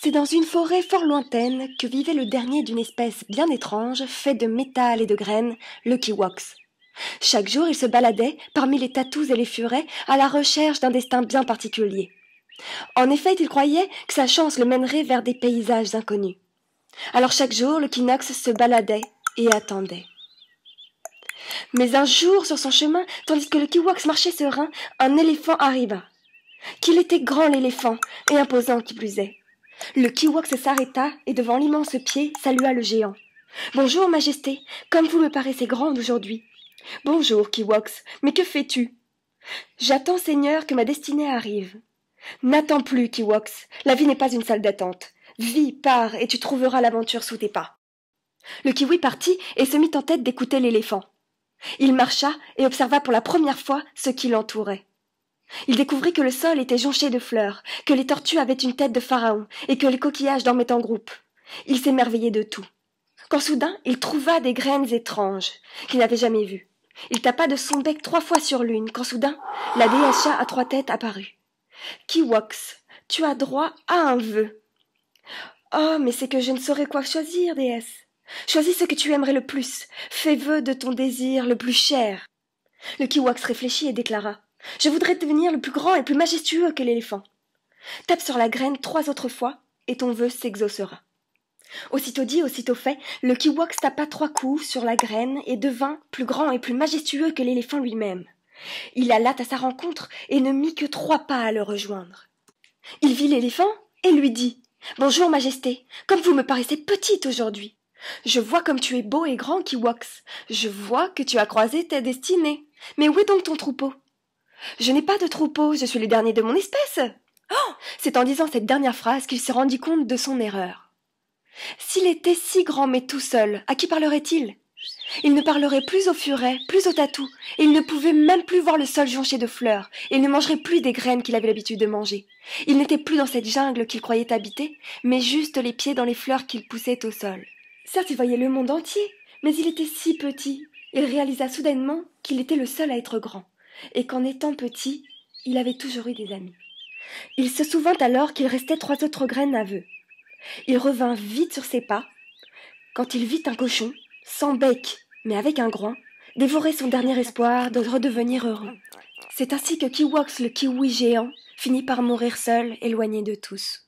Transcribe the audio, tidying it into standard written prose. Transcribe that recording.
C'est dans une forêt fort lointaine que vivait le dernier d'une espèce bien étrange, fait de métal et de graines, le kiwox. Chaque jour, il se baladait parmi les tatous et les furets à la recherche d'un destin bien particulier. En effet, il croyait que sa chance le mènerait vers des paysages inconnus. Alors chaque jour, le Kinox se baladait et attendait. Mais un jour, sur son chemin, tandis que le kiwox marchait serein, un éléphant arriva. Qu'il était grand l'éléphant, et imposant qui plus est. Le kiwox s'arrêta et devant l'immense pied salua le géant. « Bonjour, Majesté, comme vous me paraissez grande aujourd'hui. »« Bonjour, kiwox, mais que fais-tu ?»« J'attends, Seigneur, que ma destinée arrive. »« N'attends plus, kiwox, la vie n'est pas une salle d'attente. Vis, pars, et tu trouveras l'aventure sous tes pas. » Le kiwi partit et se mit en tête d'écouter l'éléphant. Il marcha et observa pour la première fois ce qui l'entourait. Il découvrit que le sol était jonché de fleurs, que les tortues avaient une tête de pharaon et que les coquillages dormaient en groupe. Il s'émerveillait de tout. Quand soudain, il trouva des graines étranges qu'il n'avait jamais vues. Il tapa de son bec 3 fois sur l'une, quand soudain, la déesse chat à 3 têtes apparut. « Kiwox, tu as droit à un vœu. »« Oh, mais c'est que je ne saurais quoi choisir, déesse. Choisis ce que tu aimerais le plus. Fais vœu de ton désir le plus cher. » Le kiwox réfléchit et déclara. « Je voudrais devenir le plus grand et plus majestueux que l'éléphant. Tape sur la graine 3 autres fois, et ton vœu s'exaucera. » Aussitôt dit, aussitôt fait, le kiwox tapa 3 coups sur la graine et devint plus grand et plus majestueux que l'éléphant lui-même. Il alla à sa rencontre et ne mit que 3 pas à le rejoindre. Il vit l'éléphant et lui dit « Bonjour, Majesté, comme vous me paraissez petite aujourd'hui. Je vois comme tu es beau et grand, kiwox. Je vois que tu as croisé ta destinée. Mais où est donc ton troupeau ? » « Je n'ai pas de troupeau, je suis le dernier de mon espèce. » Oh ! C'est en disant cette dernière phrase qu'il se rendit compte de son erreur. S'il était si grand mais tout seul, à qui parlerait-il ? Il ne parlerait plus aux furets, plus aux tatous, et il ne pouvait même plus voir le sol jonché de fleurs, et il ne mangerait plus des graines qu'il avait l'habitude de manger. Il n'était plus dans cette jungle qu'il croyait habiter, mais juste les pieds dans les fleurs qu'il poussait au sol. Certes, il voyait le monde entier, mais il était si petit. Il réalisa soudainement qu'il était le seul à être grand, et qu'en étant petit, il avait toujours eu des amis. Il se souvint alors qu'il restait 3 autres graines à vœu. Il revint vite sur ses pas, quand il vit un cochon, sans bec, mais avec un groin, dévorer son dernier espoir de redevenir heureux. C'est ainsi que Kiwox le kiwi géant finit par mourir seul, éloigné de tous.